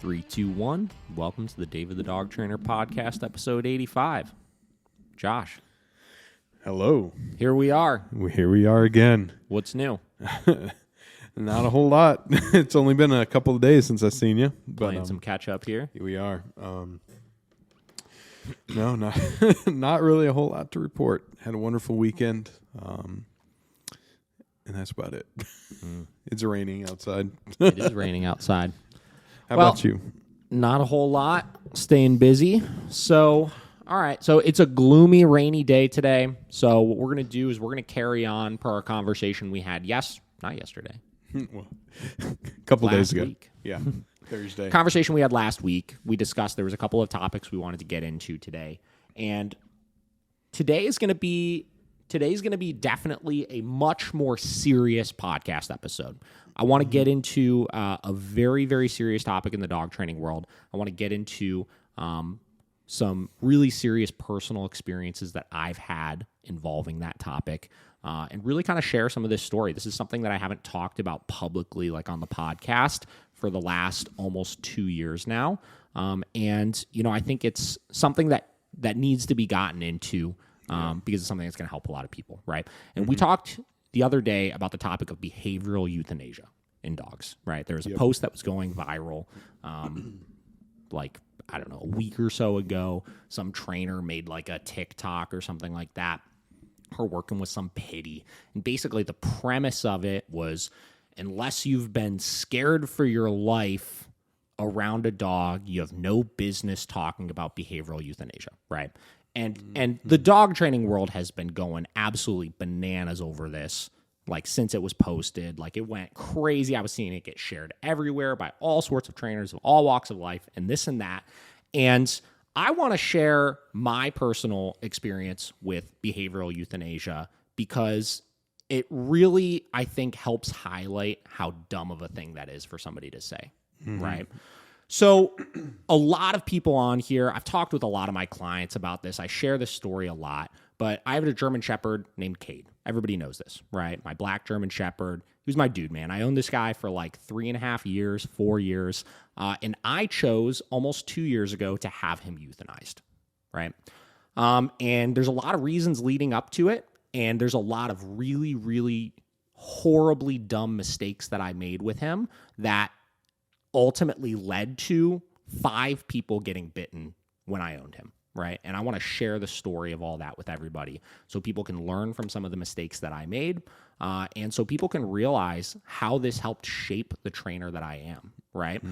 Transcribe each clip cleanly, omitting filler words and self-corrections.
3, 2, 1. Welcome to the David the Dog Trainer podcast, episode 85. Josh. Hello. Here we are. Here we are again. What's new? Not a whole lot. It's only been a couple of days since I've seen you. Playing some catch up here. Here we are. No, not really a whole lot to report. Had a wonderful weekend. And that's about it. It's raining outside. It is raining outside. How about you? Not a whole lot. Staying busy. So, all right. So it's a gloomy, rainy day today. So what we're going to do is we're going to carry on per our conversation we had not yesterday. Well, a couple days ago. Week. Yeah. Thursday. Conversation we had last week. We discussed there was a couple of topics we wanted to get into today. And today's going to be definitely a much more serious podcast episode. I want to get into a very, very serious topic in the dog training world. I want to get into some really serious personal experiences that I've had involving that topic and really kind of share some of this story. This is something that I haven't talked about publicly, like on the podcast, for the last almost 2 years now. And, you know, I think it's something that needs to be gotten into because it's something that's going to help a lot of people, right? And we talked the other day about the topic of behavioral euthanasia in dogs, right? There was a post that was going viral, like, I don't know, a week or so ago. Some trainer made like a TikTok or something like that, her working with some pity. And basically the premise of it was, unless you've been scared for your life around a dog, you have no business talking about behavioral euthanasia, right? And the dog training world has been going absolutely bananas over this, like since it was posted. Like it went crazy. I was seeing it get shared everywhere by all sorts of trainers of all walks of life and this and that. And I want to share my personal experience with behavioral euthanasia because it really, I think, helps highlight how dumb of a thing that is for somebody to say, right? So a lot of people on here, I've talked with a lot of my clients about this. I share this story a lot, but I have a German Shepherd named Cade. Everybody knows this, right? My black German Shepherd. He was my dude, man. I owned this guy for like 3.5 years, 4 years. And I chose almost 2 years ago to have him euthanized, right? And there's a lot of reasons leading up to it. And there's a lot of really, really horribly dumb mistakes that I made with him that ultimately led to 5 people getting bitten when I owned him, right? And I want to share the story of all that with everybody so people can learn from some of the mistakes that I made and so people can realize how this helped shape the trainer that I am, right?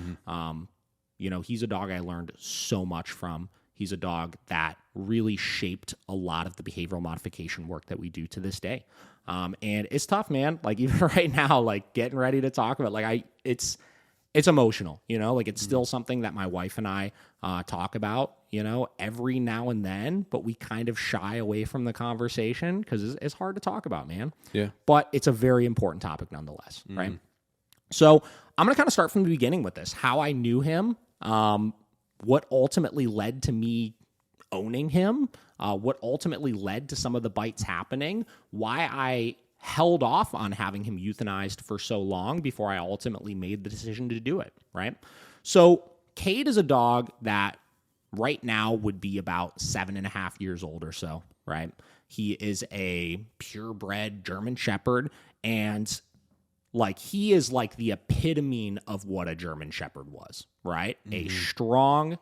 You know, he's a dog I learned so much from. He's a dog that really shaped a lot of the behavioral modification work that we do to this day. And it's tough, man. Like even right now, like getting ready to talk about, like it's emotional, you know, like it's still something that my wife and I talk about, you know, every now and then, but we kind of shy away from the conversation because it's hard to talk about, man. Yeah. But it's a very important topic nonetheless, right? So I'm going to kind of start from the beginning with this, how I knew him, what ultimately led to me owning him, what ultimately led to some of the bites happening, why I held off on having him euthanized for so long before I ultimately made the decision to do it, right? So Cade is a dog that right now would be about 7.5 years old or so, right? He is a purebred German Shepherd, and like he is like the epitome of what a German Shepherd was, right? A strong,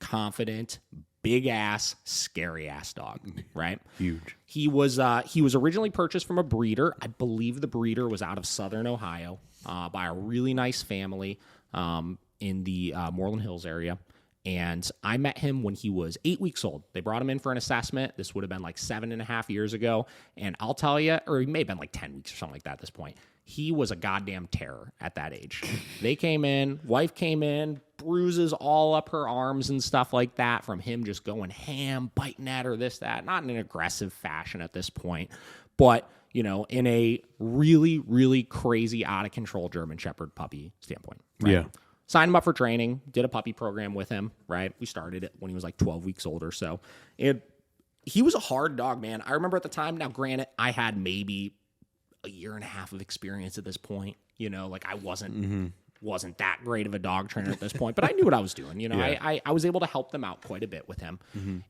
confident, big ass, scary ass dog, right? Huge. He was originally purchased from a breeder. I believe the breeder was out of Southern Ohio by a really nice family in the Moreland Hills area. And I met him when he was 8 weeks old. They brought him in for an assessment. This would have been like 7.5 years ago. And I'll tell you, or he may have been like 10 weeks or something like that at this point. He was a goddamn terror at that age. They came in, wife came in, bruises all up her arms and stuff like that from him just going ham, biting at her, this, that. Not in an aggressive fashion at this point, but, you know, in a really, really crazy, out of control German Shepherd puppy standpoint. Right? Yeah. Signed him up for training, did a puppy program with him, right? We started it when he was like 12 weeks old or so. He was a hard dog, man. I remember at the time, now granted, I had maybe a year and a half of experience at this point. You know, like I wasn't wasn't that great of a dog trainer at this point, but I knew what I was doing. You know, I was able to help them out quite a bit with him.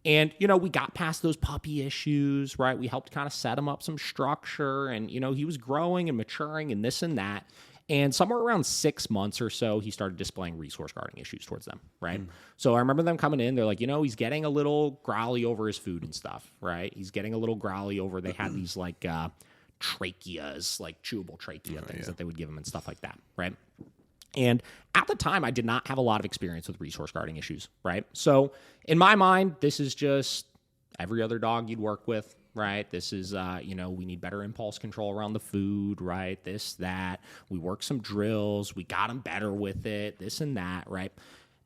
And, you know, we got past those puppy issues, right? We helped kind of set him up some structure, and, you know, he was growing and maturing and this and that. And somewhere around 6 months or so, he started displaying resource guarding issues towards them, right? So I remember them coming in. They're like, you know, he's getting a little growly over his food and stuff, right? He's getting a little growly over, they had these like tracheas, like chewable trachea things that they would give him and stuff like that, right? And at the time, I did not have a lot of experience with resource guarding issues, right? So in my mind, this is just every other dog you'd work with, right? This is, you know, we need better impulse control around the food, right? This, that. We work some drills. We got them better with it, this and that, right?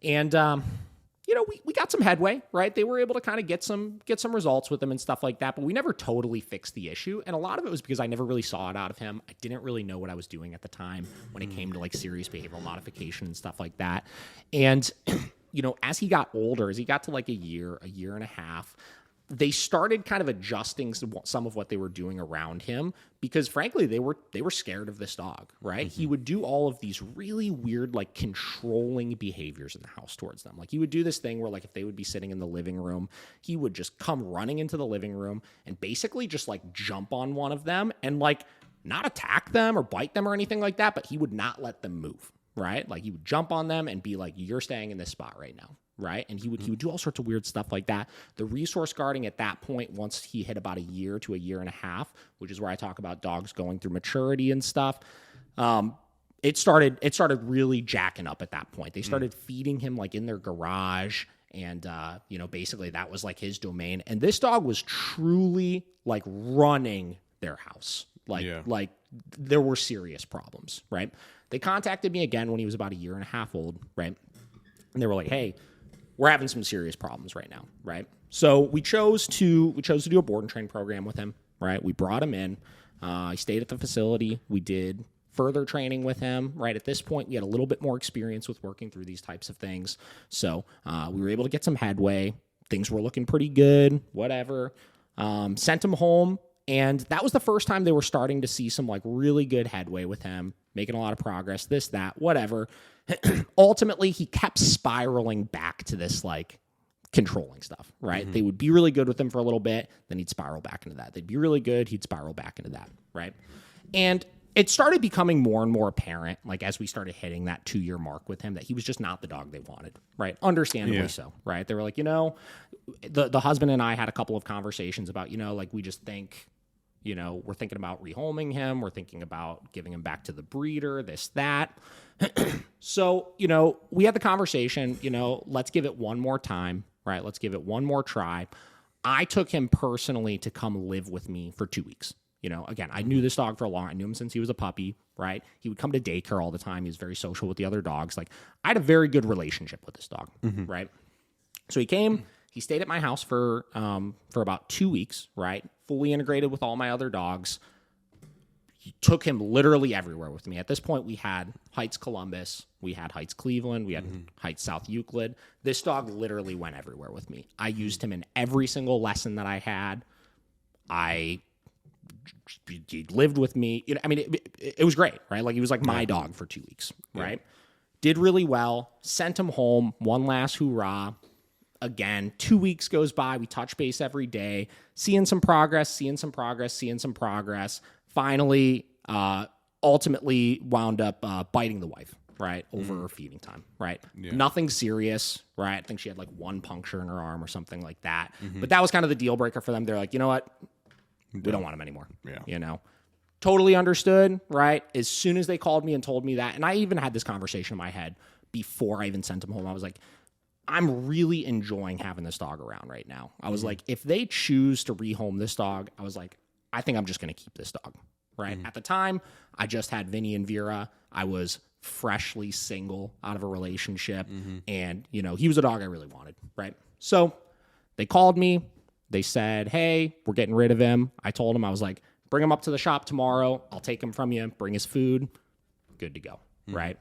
And, you know, we got some headway, right? They were able to kind of get some results with them and stuff like that, but we never totally fixed the issue. And a lot of it was because I never really saw it out of him. I didn't really know what I was doing at the time when it came to like serious behavioral modification and stuff like that. And, you know, as he got older, as he got to like a year and a half, they started kind of adjusting some of what they were doing around him because, frankly, they were scared of this dog, right? He would do all of these really weird, like, controlling behaviors in the house towards them. Like, he would do this thing where, like, if they would be sitting in the living room, he would just come running into the living room and basically just, like, jump on one of them and, like, not attack them or bite them or anything like that, but he would not let them move, right? Like, he would jump on them and be like, you're staying in this spot right now. Right. And he would do all sorts of weird stuff like that. The resource guarding at that point, once he hit about a year to a year and a half, which is where I talk about dogs going through maturity and stuff. It started really jacking up at that point. They started feeding him like in their garage. And, you know, basically that was like his domain. And this dog was truly like running their house. Like there were serious problems. Right. They contacted me again when he was about a year and a half old. Right. And they were like, hey, we're having some serious problems right now, right? So we chose to do a board and train program with him, right? We brought him in. He stayed at the facility. We did further training with him, right? At this point, we had a little bit more experience with working through these types of things. So we were able to get some headway. Things were looking pretty good, whatever. Sent him home. And that was the first time they were starting to see some like really good headway with him, making a lot of progress, this, that, whatever. Ultimately, he kept spiraling back to this like controlling stuff, right? They would be really good with him for a little bit, then he'd spiral back into that. They'd be really good, he'd spiral back into that, right? And it started becoming more and more apparent, like as we started hitting that 2-year mark with him, that he was just not the dog they wanted, right? Understandably so, right? They were like, you know, the husband and I had a couple of conversations about, you know, like we just think, you know, we're thinking about rehoming him. We're thinking about giving him back to the breeder, this, that. So, you know, we had the conversation, you know, let's give it one more time, right? Let's give it one more try. I took him personally to come live with me for 2 weeks. You know, again, I knew this dog for a long, I knew him since he was a puppy, right? He would come to daycare all the time. He was very social with the other dogs. Like, I had a very good relationship with this dog, right? So he came, he stayed at my house for about 2 weeks, right? Fully integrated with all my other dogs. He took him literally everywhere with me. At this point, we had Heights Columbus, we had Heights Cleveland, we had Heights South Euclid. This dog literally went everywhere with me. I used him in every single lesson that I had. He lived with me. You know, I mean, it was great, right? Like, he was like my dog for 2 weeks, right? Did really well. Sent him home. One last hoorah. Again, 2 weeks goes by. We touch base every day, seeing some progress. Finally, ultimately wound up biting the wife, right, over her feeding time, right? Yeah. Nothing serious, right? I think she had like one puncture in her arm or something like that. But that was kind of the deal breaker for them. They're like, you know what? We don't want him anymore. Yeah. You know? Totally understood, right? As soon as they called me and told me that, and I even had this conversation in my head before I even sent him home, I was like, I'm really enjoying having this dog around right now. I was like, if they choose to rehome this dog, I was like, I think I'm just going to keep this dog, right? At the time, I just had Vinny and Vera. I was freshly single out of a relationship. And, you know, he was a dog I really wanted, right? So they called me. They said, hey, we're getting rid of him. I told him, I was like, bring him up to the shop tomorrow. I'll take him from you, bring his food. Good to go, right?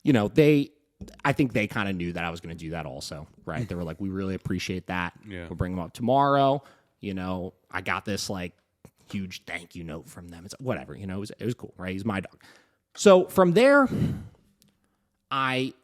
You know, I think they kind of knew that I was going to do that also, right? They were like, we really appreciate that. Yeah. We'll bring him up tomorrow. You know, I got this like huge thank you note from them. It's whatever, it was cool, right? He's my dog. So from there, he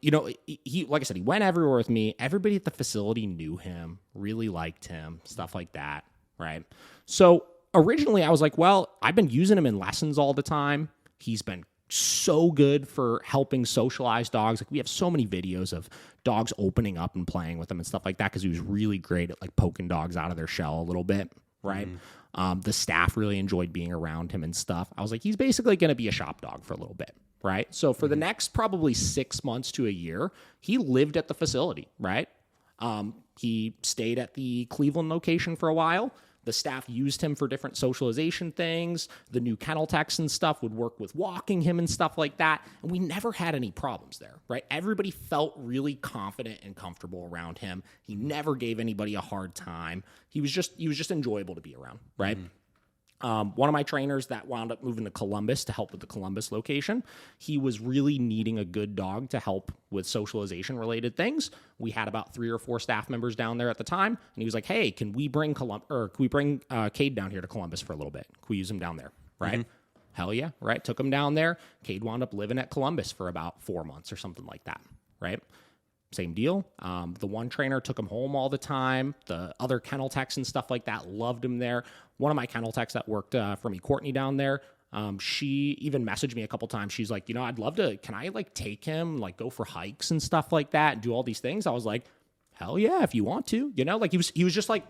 like I said, he went everywhere with me. Everybody at the facility knew him, really liked him, stuff like that, right? So originally I was like, well, I've been using him in lessons all the time. He's been so good for helping socialize dogs. Like we have so many videos of dogs opening up and playing with him and stuff like that because he was really great at like poking dogs out of their shell a little bit, right? The staff really enjoyed being around him and stuff. I was like, he's basically going to be a shop dog for a little bit, right? So for the next probably 6 months to a year, he lived at the facility, right? He stayed at the Cleveland location for a while. The staff used him for different socialization things. The new kennel techs and stuff would work with walking him and stuff like that. And we never had any problems there, right? Everybody felt really confident and comfortable around him. He never gave anybody a hard time. He was just enjoyable to be around, right? One of my trainers that wound up moving to Columbus to help with the Columbus location, he was really needing a good dog to help with socialization related things. We had about 3 or 4 staff members down there at the time, and he was like, "Hey, can we bring Cade down here to Columbus for a little bit? Can we use him down there?" Right? Hell yeah, right? Took him down there. Cade wound up living at Columbus for about 4 months or something like that, right? Same deal. The one trainer took him home all the time. The other kennel techs and stuff like that loved him there. One of my kennel techs that worked for me, Courtney, down there, she even messaged me a couple times. She's like, I'd love to, can I like take him, like go for hikes and stuff like that and do all these things? I was like, hell yeah, if you want to, like he was just like,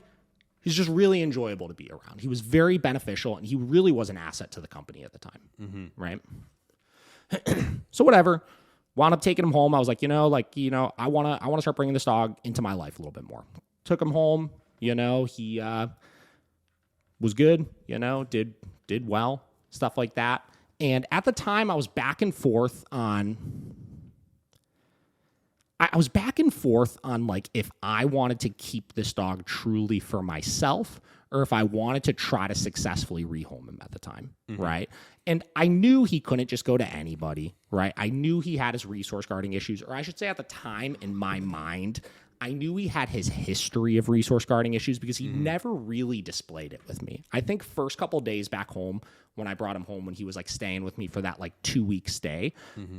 he's just really enjoyable to be around. He was very beneficial and he really was an asset to the company at the time. Right. So whatever. Wound up taking him home. I was like, I want to start bringing this dog into my life a little bit more. Took him home. He was good. Did well, stuff like that. And at the time, I was back and forth on. I was back and forth on like if I wanted to keep this dog truly for myself or if I wanted to try to successfully rehome him at the time, right? And I knew he couldn't just go to anybody, right? I knew he had his resource guarding issues, or I should say at the time in my mind, I knew he had his history of resource guarding issues because he never really displayed it with me. I think first couple days back home when I brought him home when he was like staying with me for that like 2-week stay,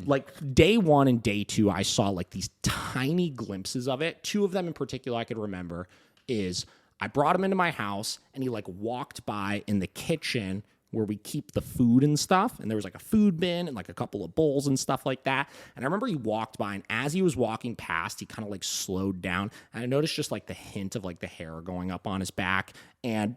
like day 1 and day 2, I saw like these tiny glimpses of it. 2 of them in particular I could remember is I brought him into my house and he like walked by in the kitchen where we keep the food and stuff. And there was like a food bin and like a couple of bowls and stuff like that. And I remember he walked by and as he was walking past, he kind of like slowed down. And I noticed just like the hint of like the hair going up on his back. And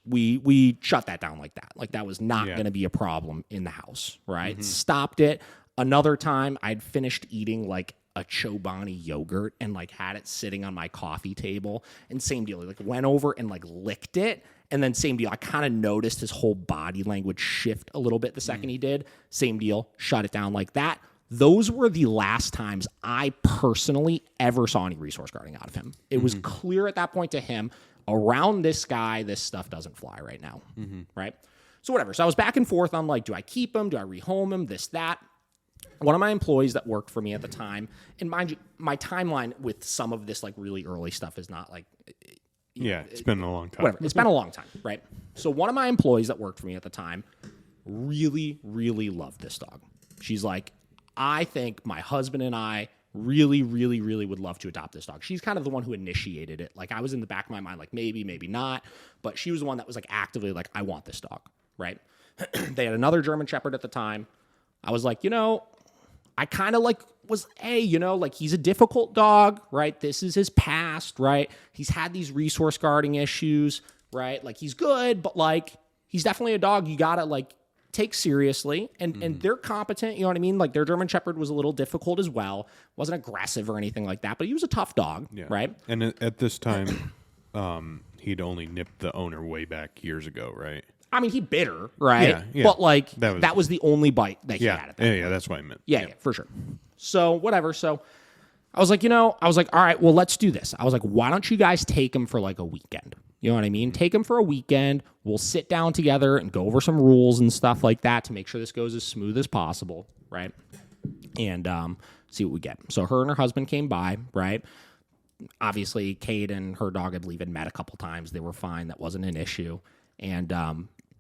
we shut that down like that. Like that was not going to be a problem in the house, right? Stopped it. Another time I'd finished eating like a Chobani yogurt and like had it sitting on my coffee table and same deal, like went over and like licked it. And then same deal, I kind of noticed his whole body language shift a little bit the second he did. Same deal, shut it down like that. Those were the last times I personally ever saw any resource guarding out of him. It was clear at that point to him, around this guy, this stuff doesn't fly right now, right? So whatever. So I was back and forth on like, do I keep him? Do I rehome him? This, that. One of my employees that worked for me at the time, and mind you, my timeline with some of this like really early stuff is not like... it's been a long time. Whatever. It's been a long time, right? So one of my employees that worked for me at the time really, really loved this dog. She's like, I think my husband and I really, really, really would love to adopt this dog. She's kind of the one who initiated it. Like I was in the back of my mind, like maybe, maybe not. But she was the one that was like actively like, I want this dog, right? They had another German Shepherd at the time. I was like, I kind of like was, like he's a difficult dog, right? This is his past, right? He's had these resource guarding issues, right? Like he's good, but like he's definitely a dog you gotta like take seriously. And they're competent, you know what I mean? Like their German Shepherd was a little difficult as well. Wasn't aggressive or anything like that, but he was a tough dog, right? And at this time, he'd only nipped the owner way back years ago, right? I mean, he bit her, right? Yeah. But like that was the only bite that he had at that point. Yeah, that's what I meant. Yeah, for sure. So whatever. So I was like, all right, well, let's do this. I was like, why don't you guys take him for like a weekend? You know what I mean? Take him for a weekend. We'll sit down together and go over some rules and stuff like that to make sure this goes as smooth as possible, right? And see what we get. So her and her husband came by, right? Obviously, Cade and her dog, I believe, had met a couple times. They were fine. That wasn't an issue. And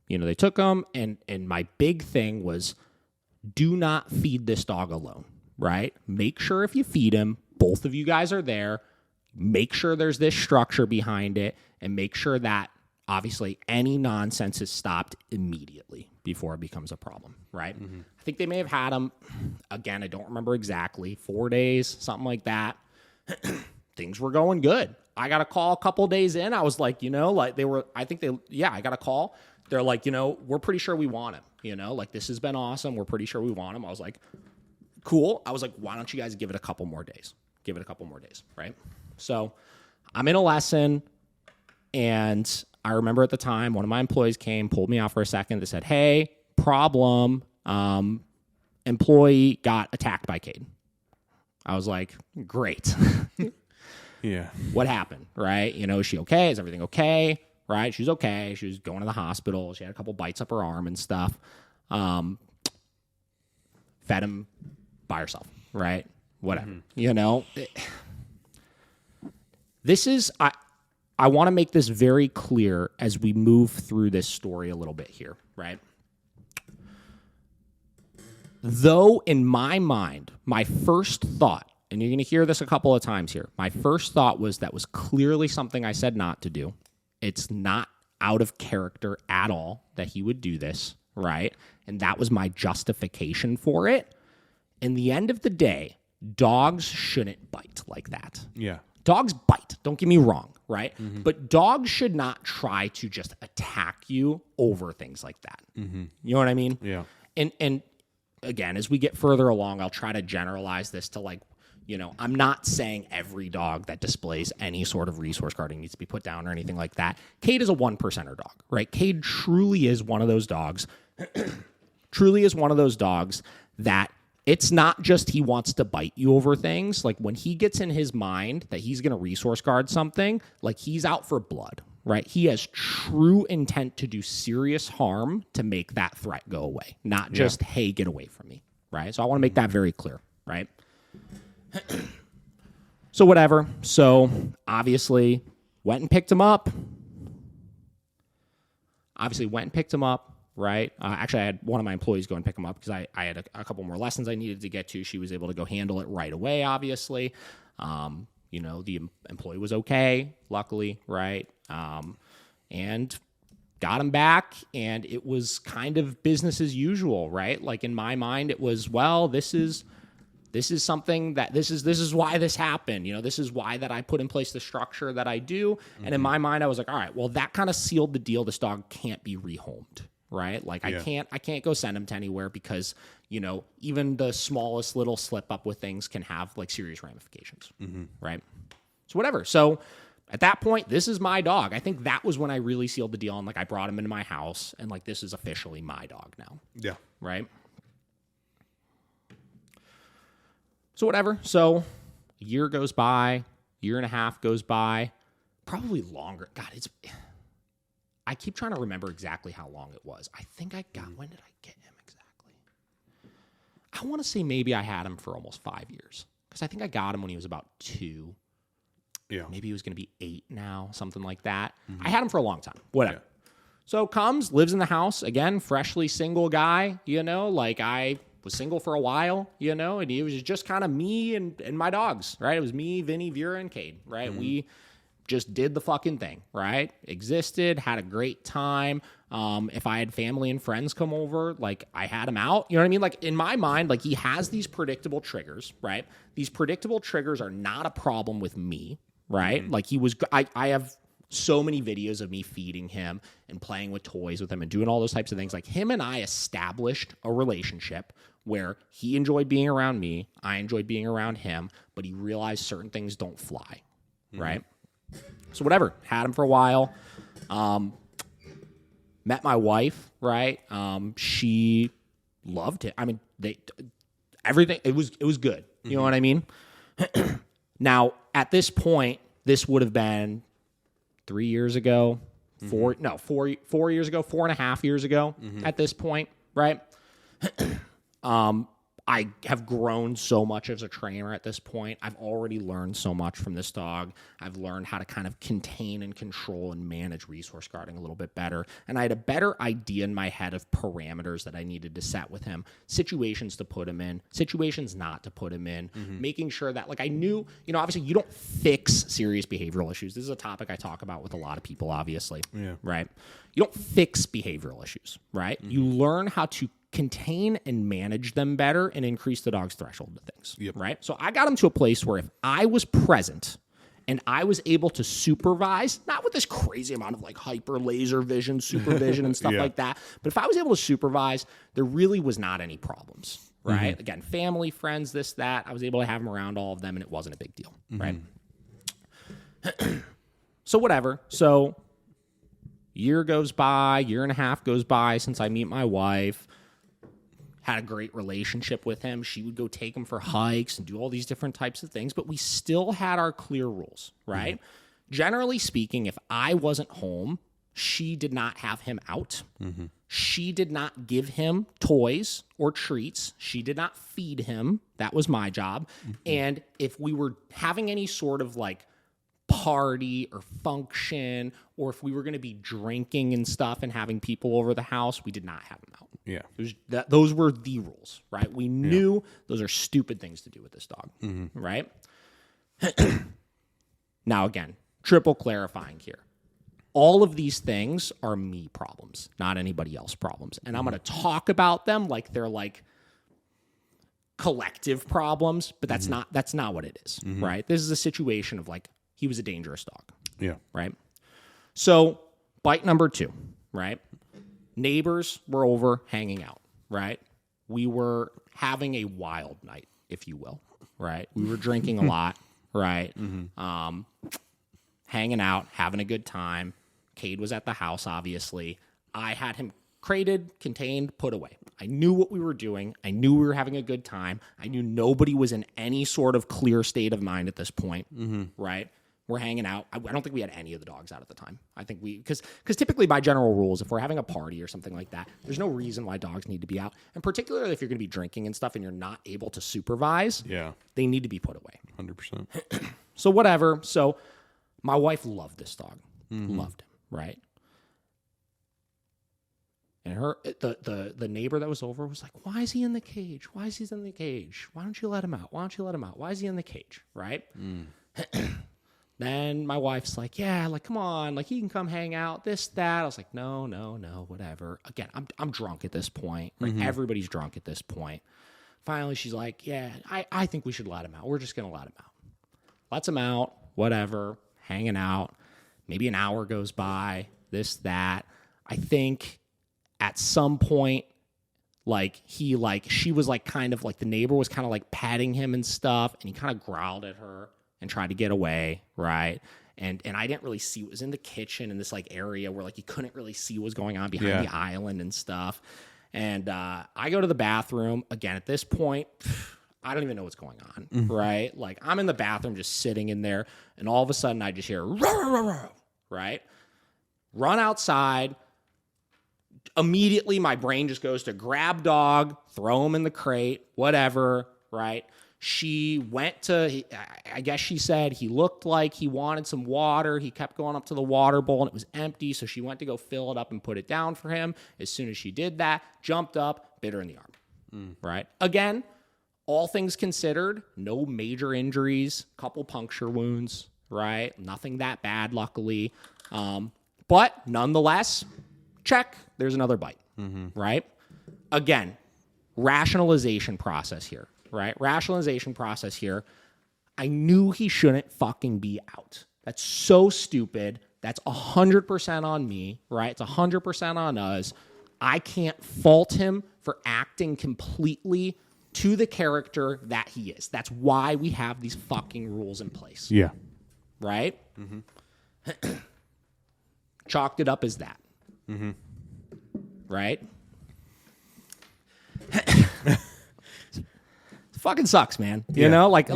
they took him, and my big thing was, do not feed this dog alone, right? Make sure if you feed him, both of you guys are there. Make sure there's this structure behind it, and make sure that obviously any nonsense is stopped immediately before it becomes a problem, right? I think they may have had him, again, I don't remember exactly, 4 days, something like that. Things were going good. I got a call a couple days in. I was like, I got a call. They're like, we're pretty sure we want him, like this has been awesome. We're pretty sure we want him. I was like, cool. I was like, why don't you guys give it a couple more days? Give it a couple more days, right? So I'm in a lesson, and I remember at the time, one of my employees came, pulled me out for a second. They said, hey, problem, employee got attacked by Cade. I was like, great. Yeah. What happened, right? Is she okay? Is everything okay? Right? She's okay. She was going to the hospital. She had a couple bites up her arm and stuff. Fed him by herself, right? Whatever. This is, I want to make this very clear as we move through this story a little bit here, right? Though in my mind, my first thought, and you're going to hear this a couple of times here, my first thought was that was clearly something I said not to do. It's not out of character at all that he would do this, right? And that was my justification for it. In the end of the day, dogs shouldn't bite like that. Yeah. Dogs bite, don't get me wrong, right? But dogs should not try to just attack you over things like that. You know what I mean? Yeah. And again, as we get further along, I'll try to generalize this to I'm not saying every dog that displays any sort of resource guarding needs to be put down or anything like that. Cade is a 1%er dog, right? Cade truly is one of those dogs, that it's not just he wants to bite you over things. Like when he gets in his mind that he's going to resource guard something, like he's out for blood, right? He has true intent to do serious harm to make that threat go away, not just, hey, get away from me, right? So I want to make that very clear, right? So whatever. So obviously went and picked him up. Right? Actually, I had one of my employees go and pick him up because I had a couple more lessons I needed to get to. She was able to go handle it right away, obviously. The employee was okay, luckily, right? And got him back, and it was kind of business as usual, right? Like in my mind, it was, well, this is something that this is why this happened. This is why that I put in place the structure that I do. And in my mind, I was like, all right, well, that kind of sealed the deal. This dog can't be rehomed. Right? Like I can't go send him to anywhere because, even the smallest little slip up with things can have like serious ramifications. Right? So whatever. So at that point, this is my dog. I think that was when I really sealed the deal and like I brought him into my house and like this is officially my dog now. Yeah. Right? So whatever. So a year goes by, year and a half goes by, probably longer. God, I keep trying to remember exactly how long it was. I think when did I get him exactly? I want to say maybe I had him for almost 5 years because I think I got him when he was about 2. Yeah. Maybe he was going to be 8 now, something like that. I had him for a long time, whatever. Yeah. So lives in the house, again, freshly single guy, like I was single for a while, and it was just kind of me and my dogs, right? It was me, Vinny, Vera, and Cade, right? We just did the fucking thing, right? Existed, had a great time. If I had family and friends come over, like I had him out, you know what I mean? Like in my mind, like he has these predictable triggers, right? These predictable triggers are not a problem with me, right? Like I have so many videos of me feeding him and playing with toys with him and doing all those types of things. Like him and I established a relationship where he enjoyed being around me, I enjoyed being around him, but he realized certain things don't fly, right? So whatever, had him for a while. Met my wife, right? She loved it. I mean, everything. It was good. You know what I mean? Now, at this point, this would have been 3 years ago, 4 years ago, 4.5 years ago. At this point, right? I have grown so much as a trainer at this point. I've already learned so much from this dog. I've learned how to kind of contain and control and manage resource guarding a little bit better. And I had a better idea in my head of parameters that I needed to set with him, situations to put him in, situations not to put him in, making sure that, like, I knew, obviously you don't fix serious behavioral issues. This is a topic I talk about with a lot of people, obviously. Yeah. Right? You don't fix behavioral issues, right? You learn how to contain and manage them better and increase the dog's threshold to things, right? So I got him to a place where if I was present and I was able to supervise, not with this crazy amount of like hyper laser vision, supervision and stuff like that, but if I was able to supervise, there really was not any problems, right? Again, family, friends, this, that, I was able to have him around all of them and it wasn't a big deal, right? So whatever. So year goes by, year and a half goes by since I meet my wife. Had a great relationship with him. She would go take him for hikes and do all these different types of things, but we still had our clear rules, right? Generally speaking, if I wasn't home, she did not have him out. She did not give him toys or treats. She did not feed him. That was my job. And if we were having any sort of like party or function, or if we were going to be drinking and stuff and having people over the house, we did not have him out. Yeah. Those were the rules, right? We knew those are stupid things to do with this dog, right? Now, again, triple clarifying here. All of these things are me problems, not anybody else problems. And I'm going to talk about them like they're like collective problems, but that's not what it is, right? This is a situation of like, he was a dangerous dog. Yeah. Right? So, bite number 2, right? Neighbors were over hanging out, right? We were having a wild night, if you will, right? We were drinking a lot, right? Hanging out, having a good time. Cade was at the house, obviously. I had him crated, contained, put away. I knew what we were doing. I knew we were having a good time. I knew nobody was in any sort of clear state of mind at this point, right? We're hanging out. I don't think we had any of the dogs out at the time. I think because typically by general rules, if we're having a party or something like that, there's no reason why dogs need to be out. And particularly if you're going to be drinking and stuff and you're not able to supervise, they need to be put away. 100%. So whatever. So my wife loved this dog. Loved him, right? And the neighbor that was over was like, why is he in the cage? Why is he in the cage? Why don't you let him out? Why don't you let him out? Why is he in the cage? Right? Then my wife's like, yeah, like, come on, like, he can come hang out, this, that. I was like, no, whatever. Again, I'm drunk at this point. Right? Everybody's drunk at this point. Finally, she's like, yeah, I think we should let him out. We're just going to let him out. Lets him out, whatever, hanging out. Maybe an hour goes by, this, that. I think at some point, she was like kind of like the neighbor was kind of like patting him and stuff, and he kind of growled at her and tried to get away, right? And I didn't really see what was in the kitchen in this like area where like you couldn't really see what was going on behind the island and stuff. And I go to the bathroom again. At this point, I don't even know what's going on, right? Like I'm in the bathroom just sitting in there, and all of a sudden I just hear right? Run outside. Immediately my brain just goes to grab dog, throw him in the crate, whatever, right? She went to, I guess she said he looked like he wanted some water. He kept going up to the water bowl and it was empty. So she went to go fill it up and put it down for him. As soon as she did that, jumped up, bit her in the arm, right? Again, all things considered, no major injuries, couple puncture wounds, right? Nothing that bad, luckily. But nonetheless, check, there's another bite, right? Again, rationalization process here. Right? Rationalization process here. I knew he shouldn't fucking be out. That's so stupid. That's 100% on me, right? It's 100% on us. I can't fault him for acting completely to the character that he is. That's why we have these fucking rules in place. Yeah. Right? Chalked it up as that. Right? Fucking sucks, man. You know, I've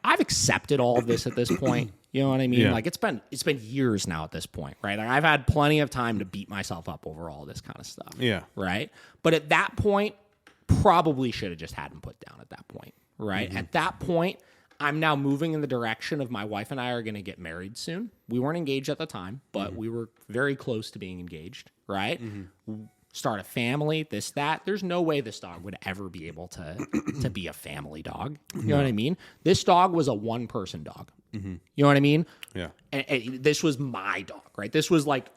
accepted all of this at this point. You know what I mean? Yeah. Like it's been years now at this point, right? Like I've had plenty of time to beat myself up over all this kind of stuff. Yeah. Right. But at that point, probably should have just had him put down at that point. Right. At that point, I'm now moving in the direction of my wife and I are going to get married soon. We weren't engaged at the time, but we were very close to being engaged. Right. Start a family, this, that. There's no way this dog would ever be able to be a family dog. You know what I mean? This dog was a one-person dog. You know what I mean? Yeah. And this was my dog, right? This was like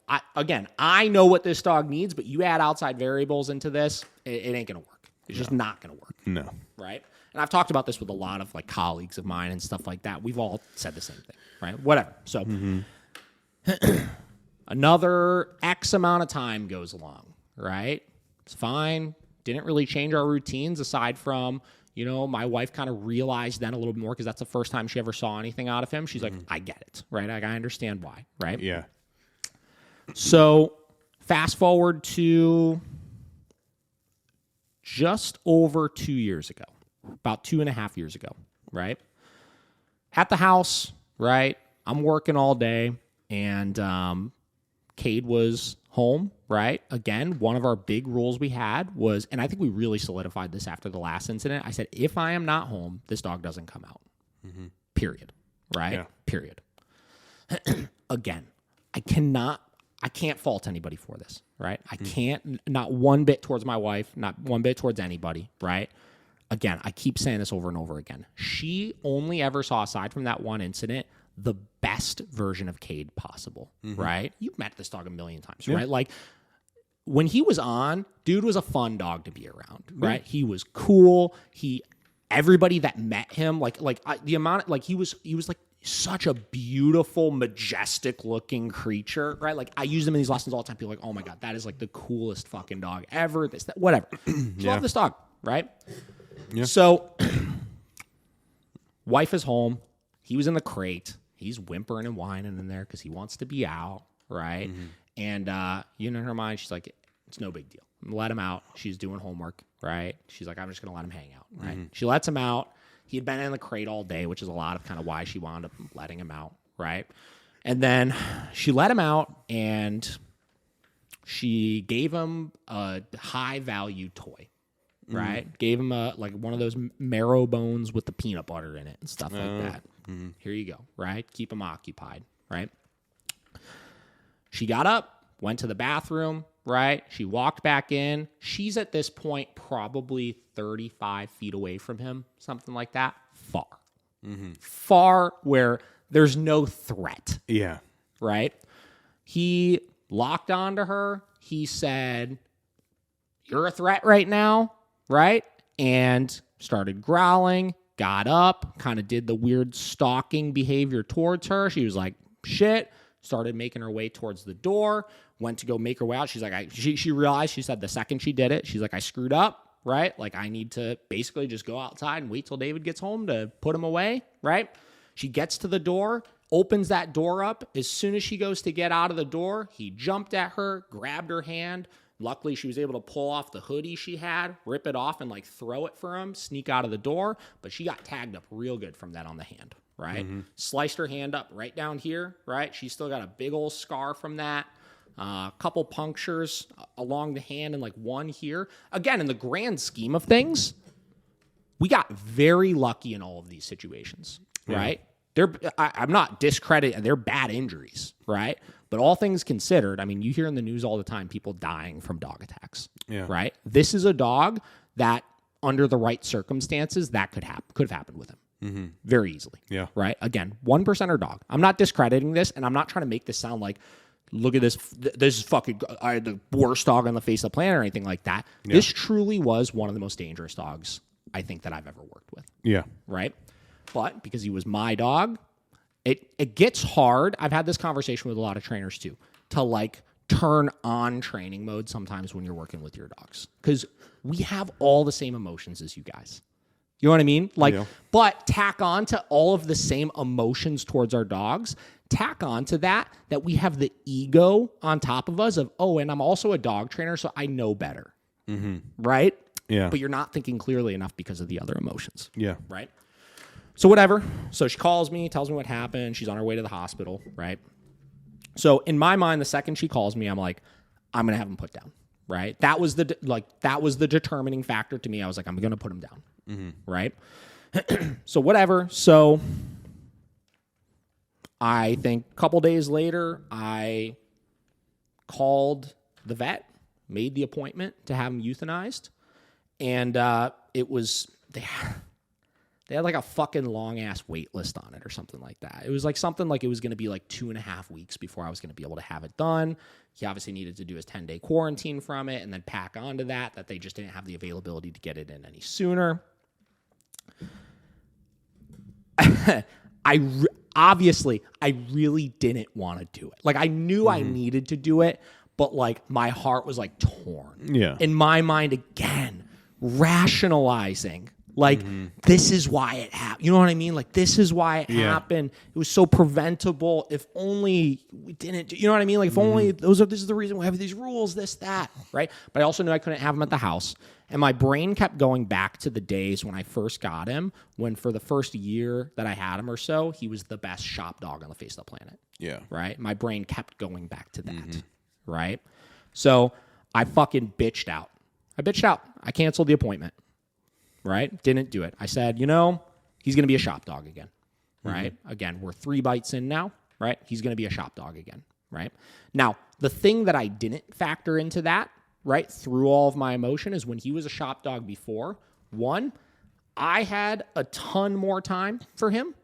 I know what this dog needs, but you add outside variables into this, it ain't going to work. It's just not going to work. No. Right? And I've talked about this with a lot of like colleagues of mine and stuff like that. We've all said the same thing, right? Whatever. So another X amount of time goes along, right? It's fine. Didn't really change our routines aside from, you know, my wife kind of realized then a little bit more because that's the first time she ever saw anything out of him. She's like, I get it, right? Like, I understand why, right? Yeah. So fast forward to just over 2 years ago, about 2.5 years ago, right? At the house, right? I'm working all day, and Cade was home, right? Again, one of our big rules we had was, and I think we really solidified this after the last incident. I said, if I am not home, this dog doesn't come out. Period. Right? Yeah. Period. Again, I can't fault anybody for this, right? I can't, not one bit towards my wife, not one bit towards anybody, right? Again, I keep saying this over and over again. She only ever saw, aside from that one incident, the best version of Cade possible, right? You've met this dog a million times, right? Like, when he was on, dude was a fun dog to be around, right? He was cool. Everybody that met him, he was like such a beautiful, majestic looking creature, right? Like, I use them in these lessons all the time. People are like, oh my God, that is like the coolest fucking dog ever. This, that, whatever. Love this dog, right? Yeah. So, wife is home. He was in the crate. He's whimpering and whining in there because he wants to be out, right? And in her mind, she's like, it's no big deal. Let him out. She's doing homework, right? She's like, I'm just going to let him hang out, right? She lets him out. He had been in the crate all day, which is a lot of kind of why she wound up letting him out, right? And then she let him out, and she gave him a high-value toy, right? Gave him one of those marrow bones with the peanut butter in it and stuff like that. Here you go, right? Keep him occupied, right? She got up, went to the bathroom, right? She walked back in. She's at this point probably 35 feet away from him, something like that. Far. Far where there's no threat. Yeah. Right? He locked onto her. He said, you're a threat right now, right? And started growling, got up, kind of did the weird stalking behavior towards her. She was like, shit. Started making her way towards the door, went to go make her way out. She's like, she realized, she said the second she did it, she's like, I screwed up, right? Like, I need to basically just go outside and wait till David gets home to put him away, right? She gets to the door, opens that door up. As soon as she goes to get out of the door, he jumped at her, grabbed her hand. Luckily, she was able to pull off the hoodie she had, rip it off, and like throw it for him, sneak out of the door. But she got tagged up real good from that on the hand. Right? Sliced her hand up right down here, right? She's still got a big old scar from that. A couple punctures along the hand and like one here. Again, in the grand scheme of things, we got very lucky in all of these situations, right? I'm not discrediting, they're bad injuries, right? But all things considered, I mean, you hear in the news all the time people dying from dog attacks, right? This is a dog that, under the right circumstances, that could have happened with him. Very easily. Yeah. Right? Again, 1%er dog. I'm not discrediting this, and I'm not trying to make this sound like, look at this. This is fucking the worst dog on the face of the planet or anything like that. Yeah. This truly was one of the most dangerous dogs I think that I've ever worked with. Yeah. Right? But because he was my dog, it gets hard. I've had this conversation with a lot of trainers too, to like turn on training mode sometimes when you're working with your dogs. Because we have all the same emotions as you guys. You know what I mean? Like, but tack on to all of the same emotions towards our dogs. Tack on to that we have the ego on top of us of, oh, and I'm also a dog trainer, so I know better. Right? Yeah. But you're not thinking clearly enough because of the other emotions. Yeah. Right? So whatever. So she calls me, tells me what happened. She's on her way to the hospital, right? So in my mind, the second she calls me, I'm like, I'm gonna have him put down, right? That was the determining factor to me. I was like, I'm gonna put him down, right? So whatever. So I think a couple days later, I called the vet, made the appointment to have him euthanized, and it was they had like a fucking long ass wait list on it or something like that. It was like something like it was going to be like 2.5 weeks before I was going to be able to have it done. He obviously needed to do his 10-day quarantine from it and then pack onto that they just didn't have the availability to get it in any sooner. Obviously, I really didn't want to do it. Like, I knew I needed to do it, but like my heart was like torn. Yeah. In my mind, again, rationalizing. Like, this is why it happened. You know what I mean? Like, this is why it happened. It was so preventable. If only we didn't do, you know what I mean? Like, if only this is the reason we have these rules, this, that, right? But I also knew I couldn't have him at the house. And my brain kept going back to the days when I first got him, when for the first year that I had him or so, he was the best shop dog on the face of the planet. Yeah. Right? My brain kept going back to that. Right? So I fucking bitched out. I canceled the appointment. Right? Didn't do it. I said, he's going to be a shop dog again. Right? Again, we're 3 bites in now. Right? He's going to be a shop dog again. Right? Now, the thing that I didn't factor into that, right, through all of my emotion is when he was a shop dog before, one, I had a ton more time for him.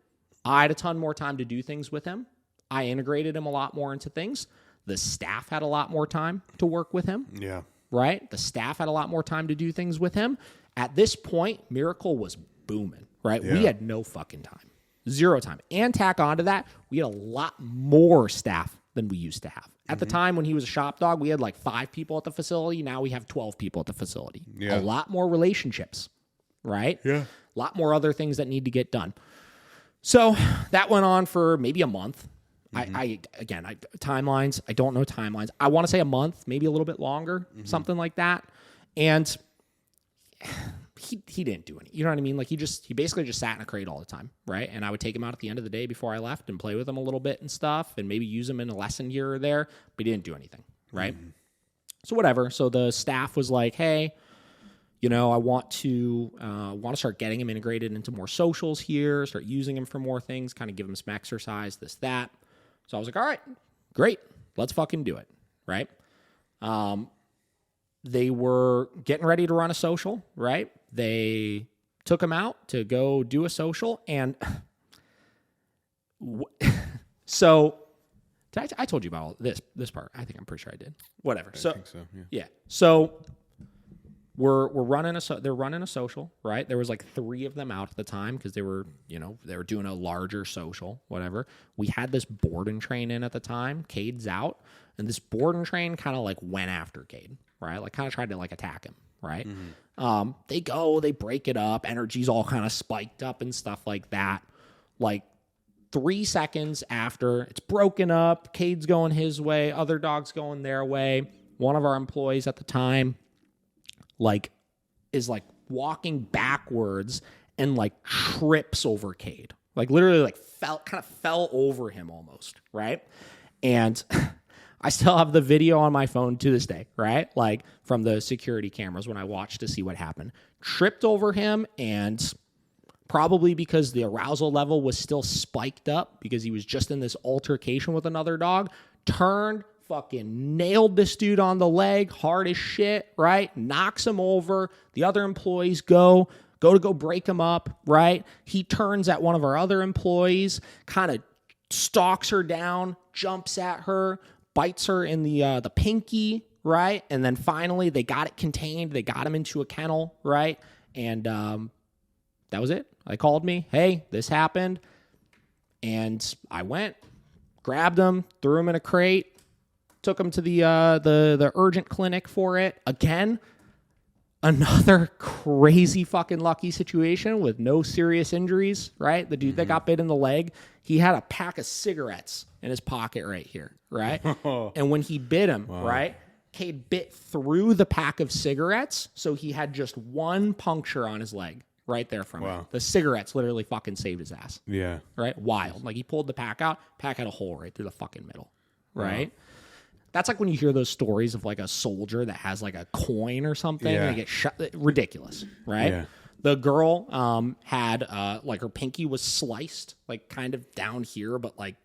I had a ton more time to do things with him. I integrated him a lot more into things. The staff had a lot more time to work with him. Yeah. Right? The staff had a lot more time to do things with him. At this point, Miracle was booming, right? Yeah. We had no fucking time. 0 time. And tack onto that, we had a lot more staff than we used to have. At the time when he was a shop dog, we had like 5 people at the facility. Now we have 12 people at the facility. Yeah. A lot more relationships, right? Yeah. A lot more other things that need to get done. So that went on for maybe a month. Timelines, I don't know timelines. I want to say a month, maybe a little bit longer, something like that. And he didn't do any, you know what I mean? Like he basically just sat in a crate all the time, right? And I would take him out at the end of the day before I left and play with him a little bit and stuff and maybe use him in a lesson here or there, but he didn't do anything, right? So whatever. So the staff was like, hey, I want to start getting him integrated into more socials here, start using him for more things, kind of give him some exercise, this, that. So I was like, all right, great. Let's fucking do it, right? They were getting ready to run a social, right? They took him out to go do a social. And so I told you about all this part. I think I'm pretty sure I did. Whatever. I think so, yeah. So they're running a social, right? There was like 3 of them out at the time because they were doing a larger social, whatever. We had this board and train in at the time. Cade's out, and this board and train kind of like went after Cade, right? Like kind of tried to like attack him, right? They break it up. Energy's all kind of spiked up and stuff like that. Like 3 seconds after it's broken up, Cade's going his way, other dogs going their way. One of our employees at the time is walking backwards and like trips over Cade. Like literally like fell over him almost, right? And I still have the video on my phone to this day, right? Like from the security cameras when I watched to see what happened. Tripped over him, and probably because the arousal level was still spiked up because he was just in this altercation with another dog, turned, fucking nailed this dude on the leg hard as shit, right? Knocks him over. The other employees go to break him up, right? He turns at one of our other employees, kind of stalks her down, jumps at her, bites her in the pinky, right? And then finally they got it contained. They got him into a kennel, right? And that was it. They called me, hey, this happened. And I went, grabbed him, threw him in a crate, took him to the urgent clinic for it. Again, another crazy fucking lucky situation with no serious injuries, right? The dude that got bit in the leg, he had a pack of cigarettes in his pocket right here, right? And when he bit him, right, Cade bit through the pack of cigarettes, so he had just one puncture on his leg, right there from Wow. it. The cigarettes literally fucking saved his ass. Yeah. Right? Wild. Like he pulled the pack out, pack had a hole right through the fucking middle. Right? Wow. That's like when you hear those stories of like a soldier that has like a coin or something and they get shot. Ridiculous. Right? Yeah. The girl had like her pinky was sliced, like kind of down here, but like,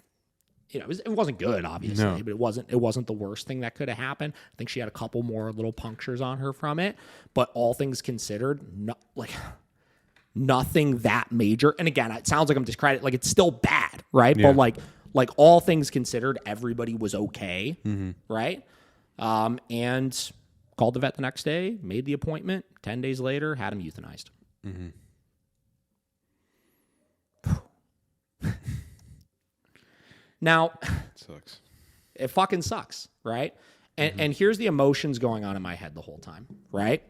you know, it wasn't good, obviously, but it wasn't the worst thing that could have happened. I think she had a couple more little punctures on her from it, but all things considered, nothing that major. And again, it sounds like I'm discrediting, like it's still bad, right? Yeah. But like all things considered, everybody was okay, right? And called the vet the next day, made the appointment. 10 days later, had him euthanized. Mm-hmm. Now, sucks. It fucking sucks, right? And here's the emotions going on in my head the whole time, right?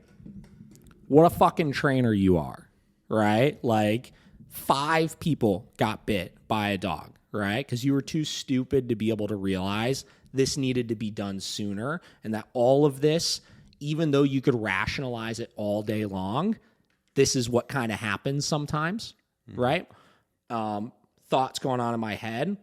What a fucking trainer you are, right? Like 5 people got bit by a dog, right? Because you were too stupid to be able to realize this needed to be done sooner, and that all of this, even though you could rationalize it all day long, this is what kind of happens sometimes, right? Thoughts going on in my head.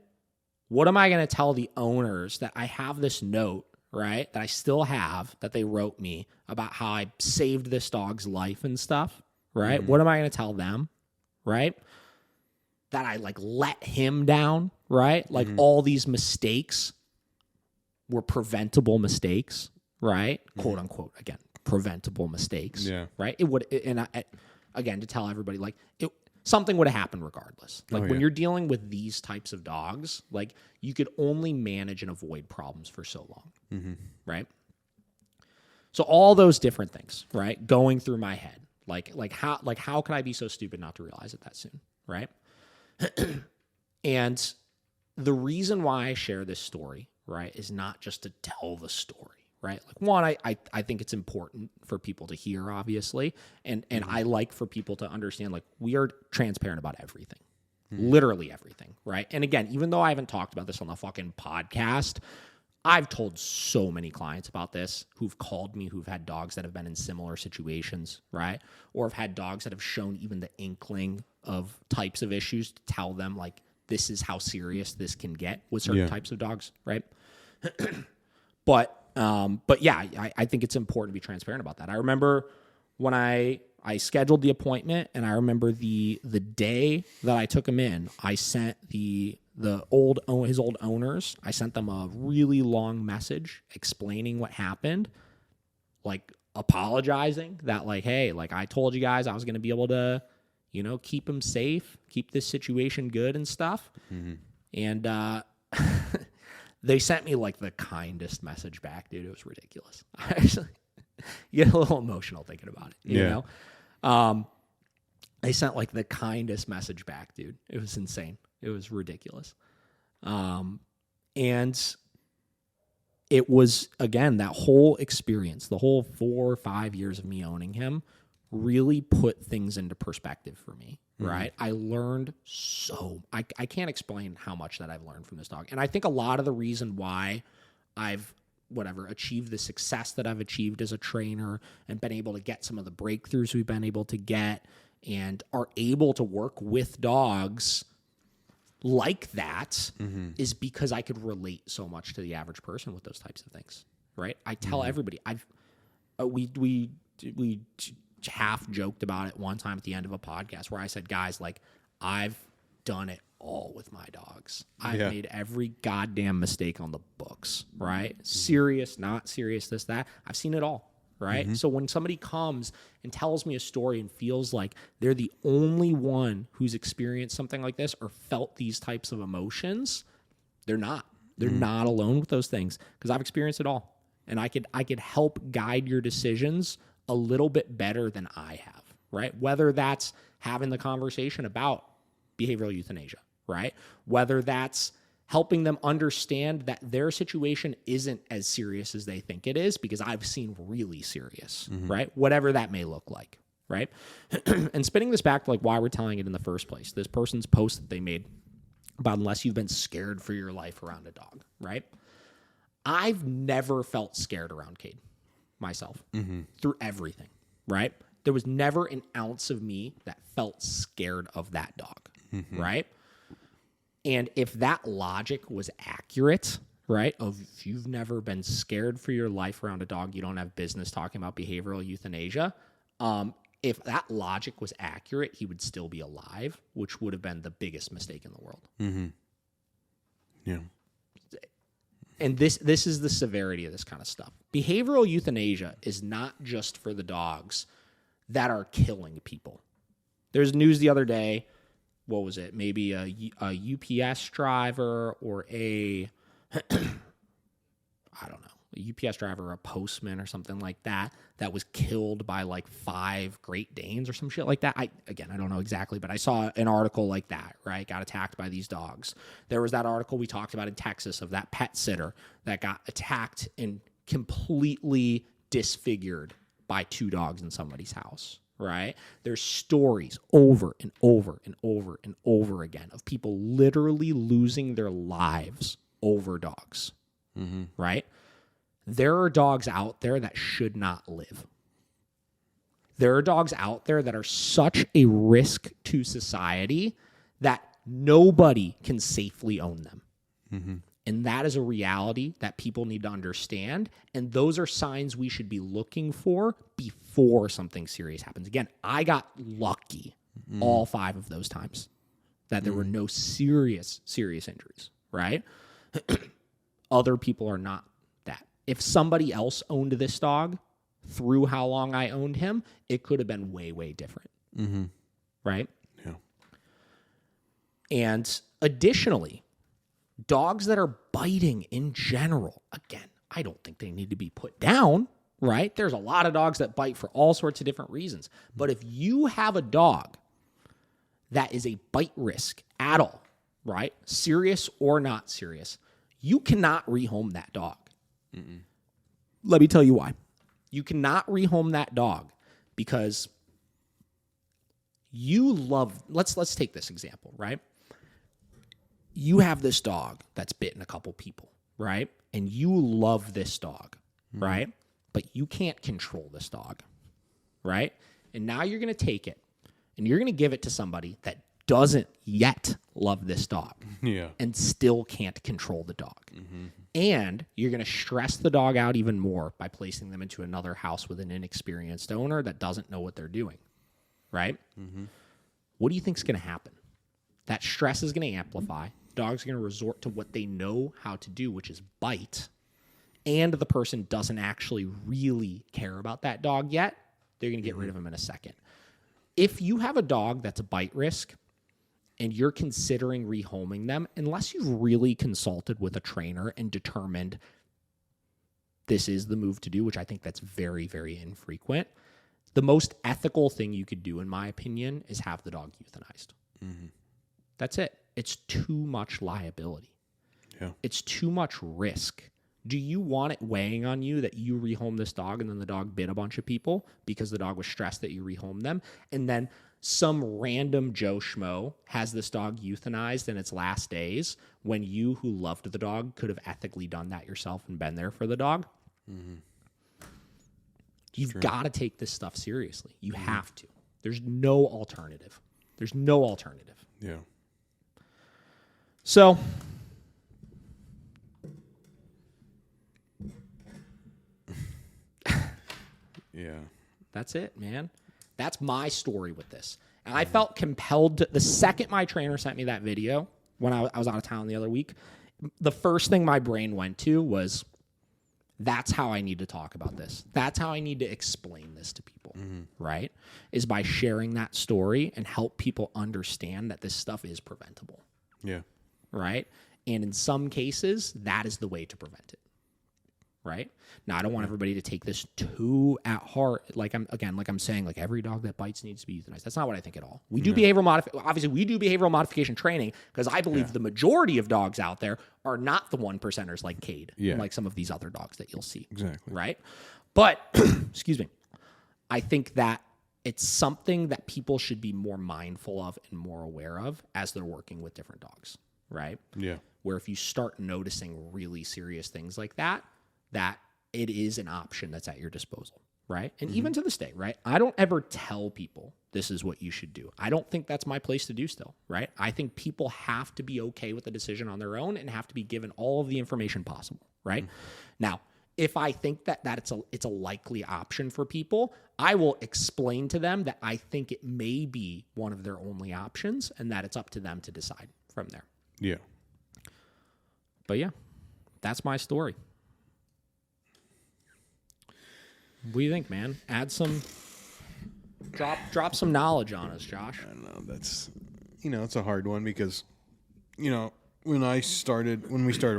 What am I going to tell the owners that I have this note, right, that I still have, that they wrote me about how I saved this dog's life and stuff, right? What am I going to tell them, right? That I, like, let him down, right? Like, all these mistakes were preventable mistakes, right? Quote, unquote, again, preventable mistakes, right? It would, again, to tell everybody, like, something would have happened regardless. Like when you're dealing with these types of dogs, like you could only manage and avoid problems for so long, right? So all those different things, right, going through my head, like how could I be so stupid not to realize it that soon, right? And the reason why I share this story, right, is not just to tell the story. Right. Like one, I think it's important for people to hear, obviously. And I like for people to understand, like, we are transparent about everything, literally everything. Right. And again, even though I haven't talked about this on the fucking podcast, I've told so many clients about this who've called me, who've had dogs that have been in similar situations. Right. Or have had dogs that have shown even the inkling of types of issues to tell them, like, this is how serious this can get with certain types of dogs. Right. But yeah, I think it's important to be transparent about that. I remember when I scheduled the appointment, and I remember the day that I took him in, I sent his old owners, I sent them a really long message explaining what happened, like apologizing that, like, hey, like I told you guys I was going to be able to, you know, keep him safe, keep this situation good and stuff. And they sent me like the kindest message back, dude. It was ridiculous. I actually get a little emotional thinking about it, you know? They sent like the kindest message back, dude. It was insane. It was ridiculous. And it was, again, that whole experience, the whole 4 or 5 years of me owning him really put things into perspective for me. Right. I learned I can't explain how much that I've learned from this dog. And I think a lot of the reason why I've achieved the success that I've achieved as a trainer and been able to get some of the breakthroughs we've been able to get and are able to work with dogs like that is because I could relate so much to the average person with those types of things. Right. I tell everybody we half joked about it one time at the end of a podcast where I said, guys, like, I've done it all with my dogs. I've made every goddamn mistake on the books, right? Serious, not serious, this, that. I've seen it all, right? So when somebody comes and tells me a story and feels like they're the only one who's experienced something like this or felt these types of emotions, they're not. They're not alone with those things because I've experienced it all. And I could help guide your decisions a little bit better than I have, right? Whether that's having the conversation about behavioral euthanasia, right? Whether that's helping them understand that their situation isn't as serious as they think it is, because I've seen really serious, right? Whatever that may look like, right? And spinning this back to like why we're telling it in the first place, this person's post that they made about unless you've been scared for your life around a dog, right? I've never felt scared around Cade myself through everything, right? There was never an ounce of me that felt scared of that dog, right? And if that logic was accurate, right, of if you've never been scared for your life around a dog, you don't have business talking about behavioral euthanasia. If that logic was accurate, he would still be alive, which would have been the biggest mistake in the world. Yeah. And this is the severity of this kind of stuff. Behavioral euthanasia is not just for the dogs that are killing people. There's news the other day. What was it? Maybe a UPS driver or a UPS driver or a postman or something like that was killed by like 5 Great Danes or some shit like that. I don't know exactly, but I saw an article like that, right? Got attacked by these dogs. There was that article we talked about in Texas of that pet sitter that got attacked and completely disfigured by 2 dogs in somebody's house, right? There's stories over and over and over and over again of people literally losing their lives over dogs, right? There are dogs out there that should not live. There are dogs out there that are such a risk to society that nobody can safely own them. And that is a reality that people need to understand. And those are signs we should be looking for before something serious happens. Again, I got lucky all 5 of those times that there were no serious injuries, right? Other people are not that. If somebody else owned this dog through how long I owned him, it could have been way, way different. Right? Yeah. And additionally, dogs that are biting in general, again, I don't think they need to be put down, right? There's a lot of dogs that bite for all sorts of different reasons. But if you have a dog that is a bite risk at all, right? Serious or not serious, you cannot rehome that dog. Let me tell you why. You cannot rehome that dog because you love, let's take this example, right? You have this dog that's bitten a couple people, right? And you love this dog, right? But you can't control this dog, right? And now you're going to take it and you're going to give it to somebody that doesn't yet love this dog and still can't control the dog. And you're going to stress the dog out even more by placing them into another house with an inexperienced owner that doesn't know what they're doing, right? What do you think is going to happen? That stress is going to amplify. Dogs are going to resort to what they know how to do, which is bite. And the person doesn't actually really care about that dog yet. They're going to get rid of him in a second. If you have a dog that's a bite risk and you're considering rehoming them, unless you've really consulted with a trainer and determined this is the move to do, which I think that's very, very infrequent, the most ethical thing you could do, in my opinion, is have the dog euthanized. That's it. It's too much liability. It's too much risk. Do you want it weighing on you that you rehome this dog and then the dog bit a bunch of people because the dog was stressed that you rehome them? And then some random Joe Schmo has this dog euthanized in its last days when you, who loved the dog, could have ethically done that yourself and been there for the dog? You've got to take this stuff seriously. You have to. There's no alternative. There's no alternative. Yeah. So, yeah, that's it, man. That's my story with this. And I felt compelled to, the second my trainer sent me that video, when I was out of town the other week, the first thing my brain went to was, that's how I need to talk about this. That's how I need to explain this to people, right? Is by sharing that story and help people understand that this stuff is preventable. Yeah. Right? And in some cases, that is the way to prevent it. Right? Now, I don't want everybody to take this too at heart. Like I'm saying, like every dog that bites needs to be euthanized. That's not what I think at all. We do obviously we do behavioral modification training because I believe the majority of dogs out there are not the 1%ers like Cade, like some of these other dogs that you'll see. Exactly. Right? But, excuse me, I think that it's something that people should be more mindful of and more aware of as they're working with different dogs. Right? Yeah. Where if you start noticing really serious things like that, that it is an option that's at your disposal. right? And even to this day, right? I don't ever tell people this is what you should do. I don't think that's my place to do still, right? I think people have to be okay with the decision on their own and have to be given all of the information possible, right? Now, if I think that it's a likely option for people, I will explain to them that I think it may be one of their only options and that it's up to them to decide from there. Yeah. But yeah, that's my story. What do you think, man? Add some, drop some knowledge on us, Josh. I don't know. That's, it's a hard one because, when we started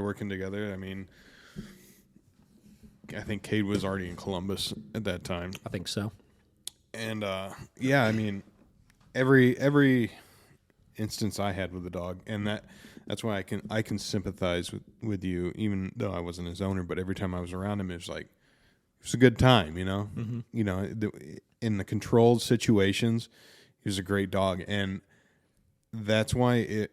working together, I mean, I think Cade was already in Columbus at that time. I think so. And I mean, every instance I had with the dog, and that's why I can sympathize with you, even though I wasn't his owner. But every time I was around him, it was a good time, in the controlled situations, he was a great dog, and that's why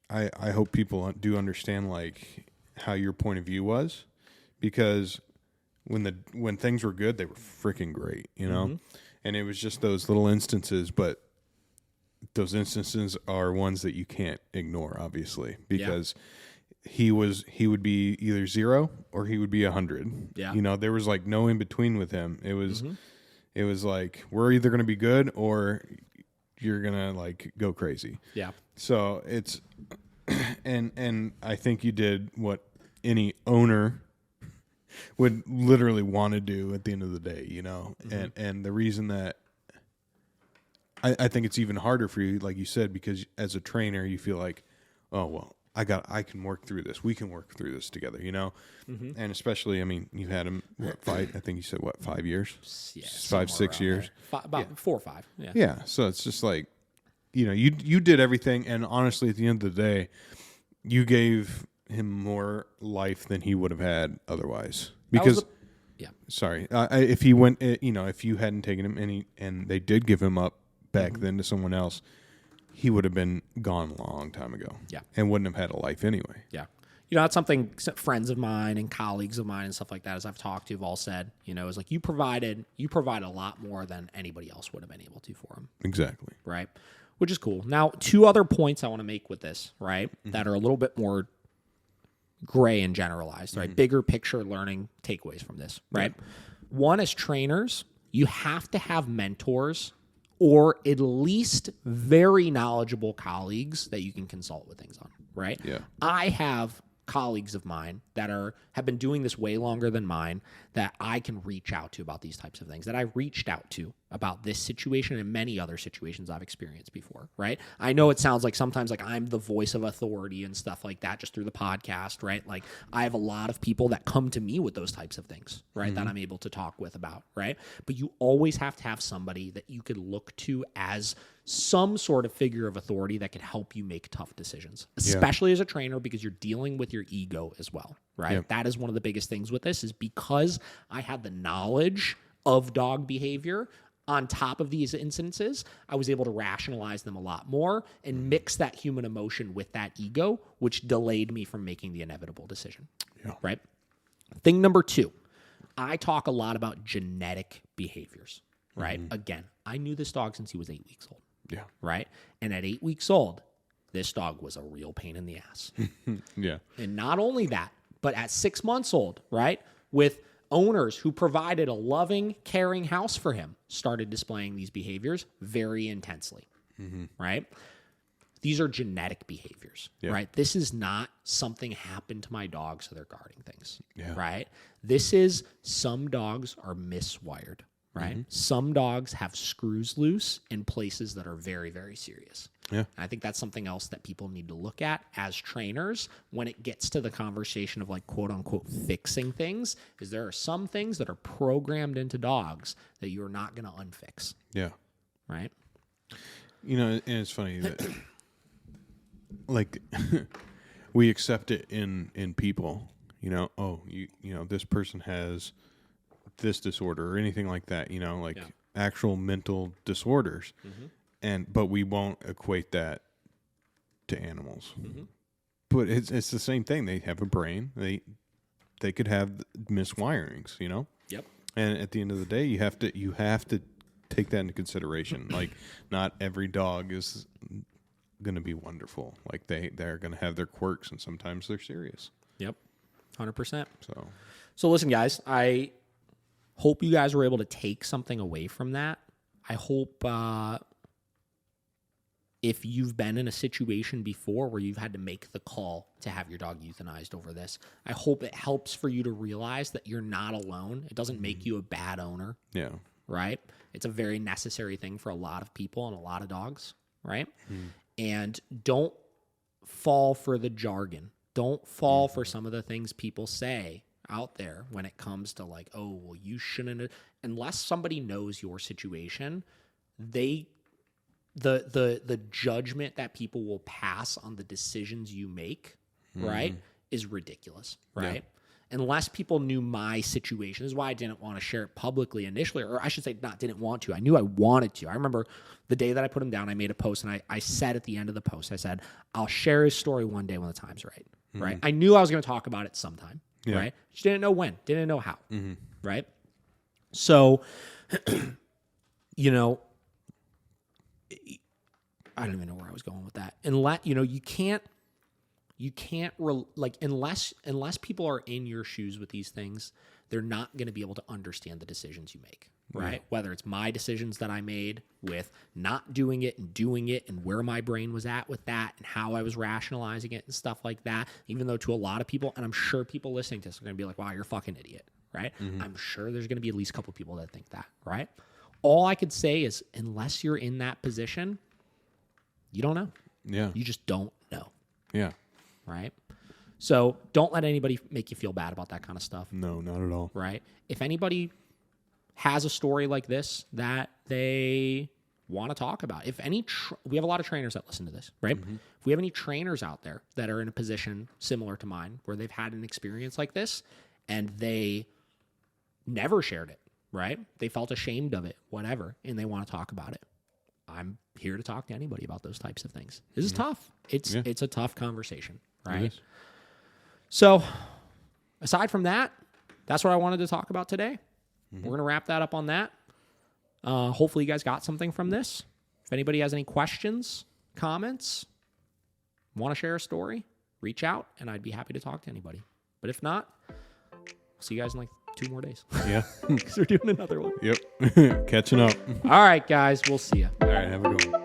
I hope people do understand like how your point of view was. Because when things were good, they were freaking great, and it was just those little instances. But those instances are ones that you can't ignore, obviously, because he would be either 0 or he would be 100. Yeah, there was like no in between with him. It was like we're either gonna be good or you're gonna like go crazy. Yeah. So it's and I think you did what any owner would literally want to do at the end of the day, and the reason that I think it's even harder for you, like you said, because as a trainer, you feel like, oh, well, I can work through this. We can work through this together, and especially, I mean, you've had him, I think you said 5 years? Yeah. 5-6 years? About 4 or 5. Yeah. Yeah. So it's just like, you did everything. And honestly, at the end of the day, you gave him more life than he would have had otherwise. Because, sorry, if he went, if you hadn't taken him and they did give him up back then to someone else, he would have been gone a long time ago. Yeah. And wouldn't have had a life anyway. Yeah. That's something friends of mine and colleagues of mine and stuff like that, as I've talked to, have all said, is like you provide a lot more than anybody else would have been able to for him. Exactly. Right. Which is cool. Now, 2 other points I want to make with this, right, that are a little bit more gray and generalized, right? Bigger picture learning takeaways from this, right? Yeah. One, as trainers, you have to have mentors or at least very knowledgeable colleagues that you can consult with things on, right? Yeah. I have colleagues of mine that have been doing this way longer than mine that I can reach out to about these types of things, that I reached out to about this situation and many other situations I've experienced before, right? I know it sounds like sometimes like I'm the voice of authority and stuff like that just through the podcast, right? Like I have a lot of people that come to me with those types of things, right? That I'm able to talk with about, right? But you always have to have somebody that you could look to as some sort of figure of authority that can help you make tough decisions, especially as a trainer, because you're dealing with your ego as well, right? Yep. That is one of the biggest things with this, is because I had the knowledge of dog behavior on top of these instances, I was able to rationalize them a lot more and mix that human emotion with that ego, which delayed me from making the inevitable decision, right? Thing number 2, I talk a lot about genetic behaviors, right? Again, I knew this dog since he was 8 weeks old. Yeah. Right. And at 8 weeks old, this dog was a real pain in the ass. Yeah. And not only that, but at 6 months old, right, with owners who provided a loving, caring house for him, started displaying these behaviors very intensely. Right. These are genetic behaviors, right? This is not something happened to my dog, so they're guarding things, right? This is some dogs are miswired. Right. Some dogs have screws loose in places that are very, very serious. Yeah. And I think that's something else that people need to look at as trainers when it gets to the conversation of like quote unquote fixing things, is there are some things that are programmed into dogs that you're not going to unfix. Yeah. Right. And it's funny that like we accept it in people, this person has this disorder or anything like that, actual mental disorders. But we won't equate that to animals. But it's the same thing. They have a brain. They could have miswirings, Yep. And at the end of the day, you have to take that into consideration. Like, not every dog is going to be wonderful. Like, they're going to have their quirks, and sometimes they're serious. Yep, 100%. So listen, guys, I hope you guys were able to take something away from that. I hope if you've been in a situation before where you've had to make the call to have your dog euthanized over this, I hope it helps for you to realize that you're not alone. It doesn't make you a bad owner. Yeah. Right? It's a very necessary thing for a lot of people and a lot of dogs, right? And don't fall for the jargon. Don't fall for some of the things people say out there when it comes to like, oh, well, you shouldn't. Unless somebody knows your situation, the judgment that people will pass on the decisions you make, right, is ridiculous, right? Yeah. Unless people knew my situation. This is why I didn't want to share it publicly initially, or I should say didn't want to. I knew I wanted to. I remember the day that I put him down, I made a post, and I said at the end of the post, I said, I'll share his story one day when the time's right, right? I knew I was going to talk about it sometime, right? Just didn't know when, didn't know how, right? So, you know, I don't even know where I was going with that. Unless, you know, you can't unless people are in your shoes with these things, they're not going to be able to understand the decisions you make, right? Whether it's my decisions that I made with not doing it and doing it and where my brain was at with that and how I was rationalizing it and stuff like that, even though to a lot of people, and I'm sure people listening to this are going to be like, wow, you're a fucking idiot, right? I'm sure there's going to be at least a couple people that think that, right? All I could say is unless you're in that position, you don't know. Yeah. You just don't know. Yeah. Right? So don't let anybody make you feel bad about that kind of stuff. No, not at all. Right? If anybody has a story like this that they want to talk about, if any, we have a lot of trainers that listen to this, right? If we have any trainers out there that are in a position similar to mine where they've had an experience like this and they never shared it, right? They felt ashamed of it, whatever, and they want to talk about it. I'm here to talk to anybody about those types of things. This is tough. It's a tough conversation, right? So aside from that, that's what I wanted to talk about today. We're going to wrap that up on that. Hopefully you guys got something from this. If anybody has any questions, comments, want to share a story, reach out, and I'd be happy to talk to anybody. But if not, I'll see you guys in like 2 more days. Yeah. Because we're doing another one. Yep. Catching up. All right, guys. We'll see you. All right. Have a good one.